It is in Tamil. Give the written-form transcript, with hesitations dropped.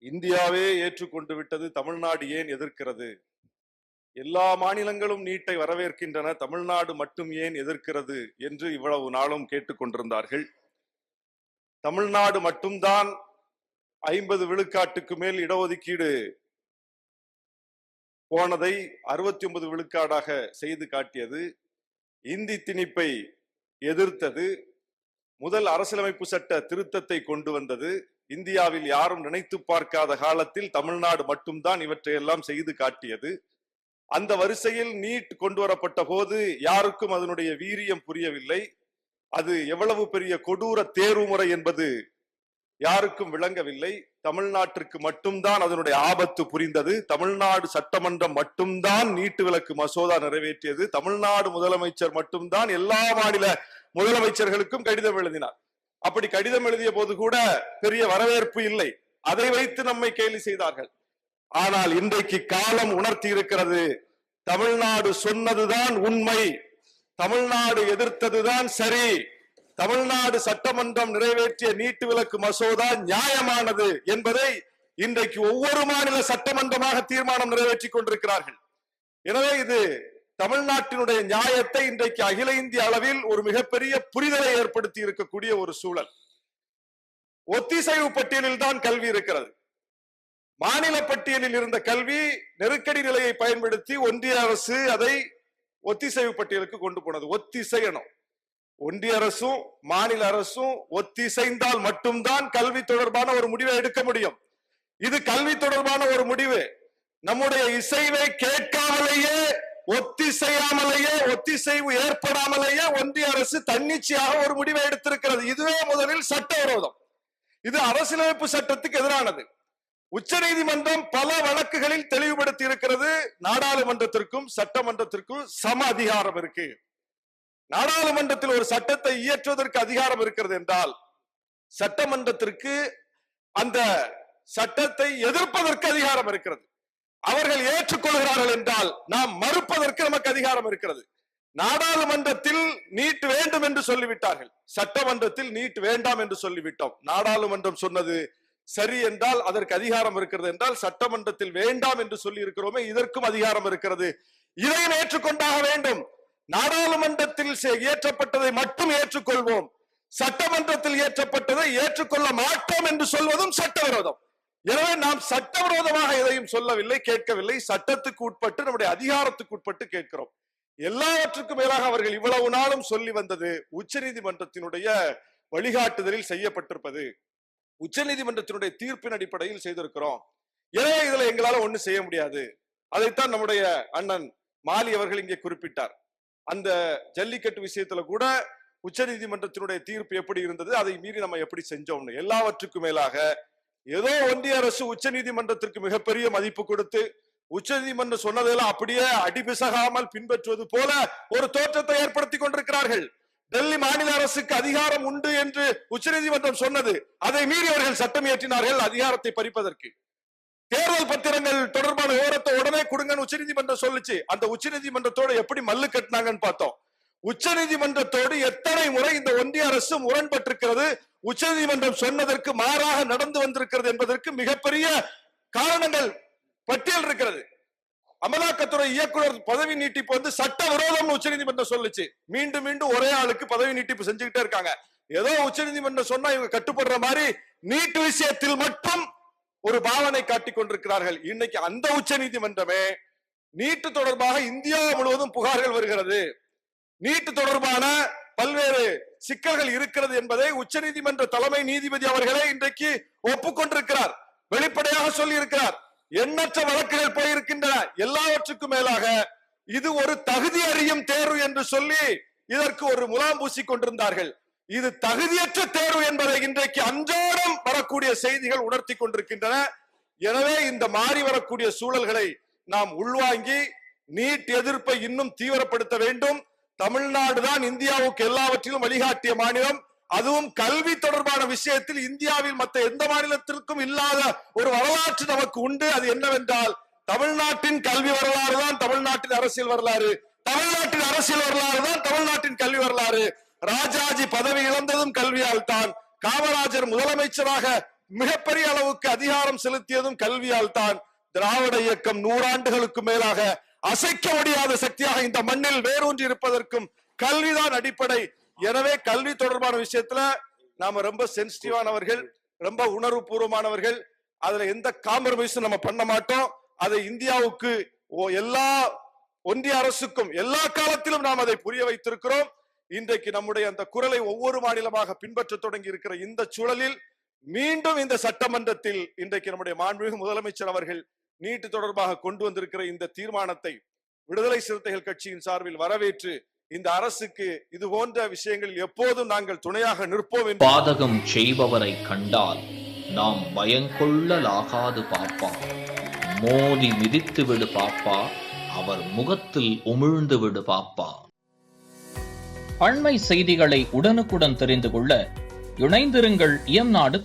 இந்தியாவே ஏற்றுக்கொண்டு விட்டது, தமிழ்நாடு ஏன் எதிர்க்கிறது? எல்லா மாநிலங்களும் நீட்டை வரவேற்கின்றன, தமிழ்நாடு மட்டும் ஏன் எதிர்க்கிறது என்று இவ்வளவு நாளும் கேட்டுக்கொண்டிருந்தார்கள். தமிழ்நாடு மட்டும்தான் 50 விழுக்காட்டுக்கு மேல் இடஒதுக்கீடு போனதை 69 விழுக்காடாக செய்து காட்டியது. இந்தி திணிப்பை எதிர்த்தது. முதல் அரசியலமைப்பு சட்ட திருத்தத்தை கொண்டு வந்தது. இந்தியாவில் யாரும் நினைத்து பார்க்காத காலத்தில் தமிழ்நாடு மட்டும்தான் இவற்றையெல்லாம் செய்து காட்டியது. அந்த வரிசையில் நீட் கொண்டு வரப்பட்ட போது யாருக்கும் அதனுடைய வீரியம் புரியவில்லை. அது எவ்வளவு பெரிய கொடூர தேர்வு முறை என்பது யாருக்கும் விளங்கவில்லை. தமிழ்நாட்டிற்கு மட்டும்தான் அதனுடைய ஆபத்து புரிந்தது. தமிழ்நாடு சட்டமன்றம் மட்டும்தான் நீட்டு விலக்கு மசோதா நிறைவேற்றியது. தமிழ்நாடு முதலமைச்சர் மட்டும்தான் எல்லா மாநில முதலமைச்சர்களுக்கும் கடிதம் எழுதினார். அப்படி கடிதம் எழுதிய போது கூட பெரிய வரவேற்பு இல்லை. அதை வைத்து நம்மை கேலி செய்தார்கள். ஆனால் இன்றைக்கு காலம் உணர்த்தி இருக்கிறது, தமிழ்நாடு சொன்னதுதான் உண்மை, தமிழ்நாடு எதிர்த்ததுதான் சரி, தமிழ்நாடு சட்டமன்றம் நிறைவேற்றிய நீட்டு விலக்கு மசோதா நியாயமானது என்பதை இன்றைக்கு ஒவ்வொரு மாநில சட்டமன்றமாக தீர்மானம் நிறைவேற்றிக் கொண்டிருக்கிறார்கள். எனவே இது தமிழ்நாட்டினுடைய நியாயத்தை இன்றைக்கு அகில இந்திய அளவில் ஒரு மிகப்பெரிய புரிதலை ஏற்படுத்தி இருக்கக்கூடிய ஒரு சூழல். ஒத்திசைவு பட்டியலில் தான் கல்வி இருக்கிறது. மாநில பட்டியலில் இருந்த கல்வி நெருக்கடி நிலையை பயன்படுத்தி ஒன்றிய அரசு அதை ஒத்திசைவு பட்டியலுக்கு கொண்டு போனது. ஒத்திசையணும். ஒன்றிய அரசும் மாநில அரசும் ஒத்திசைந்தால் மட்டும்தான் கல்வி தொடர்பான ஒரு முடிவை எடுக்க முடியும். இது கல்வி தொடர்பான ஒரு முடிவு. நம்முடைய இசைவை கேட்காமலேயே, ஒத்திசையாமலேயே, ஒத்திசைவு ஏற்படாமலேயே ஒன்றிய அரசு தன்னிச்சையாக ஒரு முடிவை எடுத்திருக்கிறது. இதுவே முதலில் சட்டவிரோதம். இது அரசியலமைப்பு சட்டத்துக்கு எதிரானது. உச்ச நீதிமன்றம் பல வழக்குகளில் தெளிவுபடுத்தி இருக்கிறது. நாடாளுமன்றத்திற்கும் சட்டமன்றத்திற்கும் சம அதிகாரம் இருக்கு. நாடாளுமன்றத்தில் ஒரு சட்டத்தை இயற்றுவதற்கு அதிகாரம் இருக்கிறது என்றால் சட்டமன்றத்திற்கு அந்த சட்டத்தை எதிர்ப்பதற்கு அதிகாரம் இருக்கிறது. அவர்கள் ஏற்றுக்கொள்கிறார்கள் என்றால் நாம் மறுப்பதற்கு நமக்கு அதிகாரம் இருக்கிறது. நாடாளுமன்றத்தில் நீட் வேண்டும் என்று சொல்லிவிட்டார்கள், சட்டமன்றத்தில் நீட் வேண்டாம் என்று சொல்லிவிட்டோம். நாடாளுமன்றம் சொன்னது சரி என்றால் அதற்கு அதிகாரம் இருக்கிறது என்றால் சட்டமன்றத்தில் வேண்டாம் என்று சொல்லி இருக்கிறோமே, இதற்கும் அதிகாரம் இருக்கிறது. இதையும் ஏற்றுக்கொண்டாக வேண்டும். நாடாளுமன்றத்தில் இயற்றப்பட்டதை மட்டும் ஏற்றுக்கொள்வோம், சட்டமன்றத்தில் இயற்றப்பட்டதை ஏற்றுக்கொள்ள மாட்டோம் என்று சொல்வதும் சட்டவிரோதம். எனவே நாம் சட்டவிரோதமாக எதையும் சொல்லவில்லை, கேட்கவில்லை. சட்டத்துக்கு உட்பட்டு, நம்முடைய அதிகாரத்துக்கு உட்பட்டு கேட்கிறோம். எல்லாவற்றுக்கும் மேலாக அவர்கள் இவ்வளவு நாளும் சொல்லி வந்தது உச்ச நீதிமன்றத்தினுடைய வழிகாட்டுதலில் செய்யப்பட்டிருப்பது. உச்ச நீதிமன்றத்தினுடைய தீர்ப்பின் அடிப்படையில் செய்திருக்கிறோம். எனவே இதுல எங்களால ஒண்ணு செய்ய முடியாது. அதைத்தான் நம்முடைய அண்ணன் மாலி அவர்கள் இங்கே குறிப்பிட்டார். அந்த ஜல்லிக்கட்டு விஷயத்துல கூட உச்ச நீதிமன்றத்தினுடைய தீர்ப்பு எப்படி இருந்தது, அதை மீறி நம்ம எப்படி செஞ்சோம்னு. எல்லாவற்றுக்கும் மேலாக ஏதோ ஒன்றிய அரசு உச்ச நீதிமன்றத்திற்கு மிகப்பெரிய மதிப்பு கொடுத்து உச்ச நீதிமன்றம் சொன்னதெல்லாம் அப்படியே அடிபிசகாமல் பின்பற்றுவது போல ஒரு தோற்றத்தை ஏற்படுத்தி கொண்டிருக்கிறார்கள். டெல்லி மாநில அரசுக்கு அதிகாரம் உண்டு என்று உச்ச நீதிமன்றம் சொன்னது, அதை மீறி அவர்கள் சட்டம் இயற்றினார்கள் அதிகாரத்தை பறிப்பதற்கு. தேர்தல் பத்திரங்கள் தொடர்பான விவரத்தை உடனே கொடுங்கன்னு உச்ச நீதிமன்றம் சொல்லுச்சு. அந்த உச்ச நீதிமன்றத்தோடு எப்படி மல்லு கட்டினாங்கன்னு பார்த்தோம். உச்ச நீதிமன்றத்தோடு எத்தனை முறை இந்த ஒன்றிய அரசு முரண்பட்டிருக்கிறது, உச்ச நீதிமன்றம் சொன்னதற்கு மாறாக நடந்து வந்திருக்கிறது என்பதற்கு மிகப்பெரிய காரணங்கள் பட்டியல் இருக்கிறது. அமலாக்கத்துறை இயக்குனர் பதவி நீட்டிப்பு வந்து சட்ட விரோதம் உச்ச நீதிமன்றம் சொல்லுச்சு. மீண்டும் மீண்டும் ஒரே ஆளுக்கு பதவி நீட்டிப்பு செஞ்சுக்கிட்டே இருக்காங்க. ஏதோ உச்ச நீதிமன்றம் சொன்னா இவங்க கட்டுப்படுற மாதிரி நீட் விஷயத்தில் மட்டும் ஒரு பாவனை காட்டிக் கொண்டிருக்கிறார்கள். இன்னைக்கு அந்த உச்ச நீதிமன்றமே நீட்டு தொடர்பாக இந்தியா முழுவதும் புகார்கள் வருகிறது, நீட்டு தொடர்பான பல்வேறு சிக்கல்கள் இருக்கிறது என்பதை உச்ச நீதிமன்ற தலைமை நீதிபதி அவர்களே இன்றைக்கு ஒப்புக்கொண்டிருக்கிறார், வெளிப்படையாக சொல்லி இருக்கிறார். எண்ணற்ற வழக்குகள் போயிருக்கின்றன. எல்லாவற்றுக்கும் மேலாக இது ஒரு தகுதி அறியும் தேர்வு என்று சொல்லி இதற்கு ஒரு முலாம் பூசி கொண்டிருந்தார்கள். இது தகுதியற்ற தேர்வு என்பதை இன்றைக்கு அன்றாடம் வரக்கூடிய செய்திகள் உணர்த்தி கொண்டிருக்கின்றன. எனவே இந்த மாறி வரக்கூடிய சூழல்களை நாம் உள்வாங்கி நீட் எதிர்ப்பை இன்னும் தீவிரப்படுத்த வேண்டும். தமிழ்நாடு தான் இந்தியாவுக்கு எல்லாவற்றிலும் வழிகாட்டிய மாநிலம். அதுவும் கல்வி தொடர்பான விஷயத்தில் இந்தியாவில் மற்ற எந்த மாநிலத்திற்கும் இல்லாத ஒரு வரலாற்று நமக்கு உண்டு. அது என்னவென்றால் தமிழ்நாட்டின் கல்வி வரலாறு தான் தமிழ்நாட்டின் அரசியல் வரலாறு, தமிழ்நாட்டின் அரசியல் வரலாறு தான் தமிழ்நாட்டின் கல்வி வரலாறு. ராஜாஜி பதவி இழந்ததும் கல்வியால் தான். காமராஜர் முதலமைச்சராக மிகப்பெரிய அளவுக்கு அதிகாரம் செலுத்தியதும் கல்வியால் தான். திராவிட இயக்கம் 100 ஆண்டுகளுக்கு மேலாக அசைக்க முடியாத சக்தியாக இந்த மண்ணில் வேரூன்றி இருப்பதற்கும் கல்விதான் அடிப்படை. எனவே கல்வி தொடர்பான விஷயத்துல நாம ரொம்ப சென்சிட்டிவானவர்கள், ரொம்ப உணர்வு பூர்வமானவர்கள். அதுல எந்த காம்ப்ரமைஸும் நம்ம பண்ண மாட்டோம். அதை இந்தியாவுக்கு எல்லா ஒன்றிய அரசுக்கும் எல்லா காலத்திலும் நாம் அதை புரிய வைத்திருக்கிறோம். இன்றைக்கு நம்முடைய அந்த குரலை ஒவ்வொரு மாநிலமாக பின்பற்ற தொடங்கி இருக்கிற இந்த சூழலில் மீண்டும் இந்த சட்டமன்றத்தில் இன்றைக்கு நம்முடைய மாண்புமிகு முதலமைச்சர் அவர்கள் நீட் தொடர்பாக கொண்டு வந்திருக்கிற இந்த தீர்மானத்தை விடுதலை சிறுத்தைகள் கட்சியின் சார்பில் வரவேற்று இந்த அரசுக்கு இது போன்ற விஷயங்களில் எப்போதும் நாங்கள் துணையாக நிற்போம். பாதகம் செய்பவரை கண்டால் நாம் பயங்கொள்ளலாகாது பாப்பா, மோதி மிதித்து விடு பாப்பா, அவர் முகத்தில் உமிழ்ந்து விடு பாப்பா. அண்மை செய்திகளை உடனுக்குடன் தெரிந்து கொள்ள இணைந்திருங்கள் இயம்நாடு.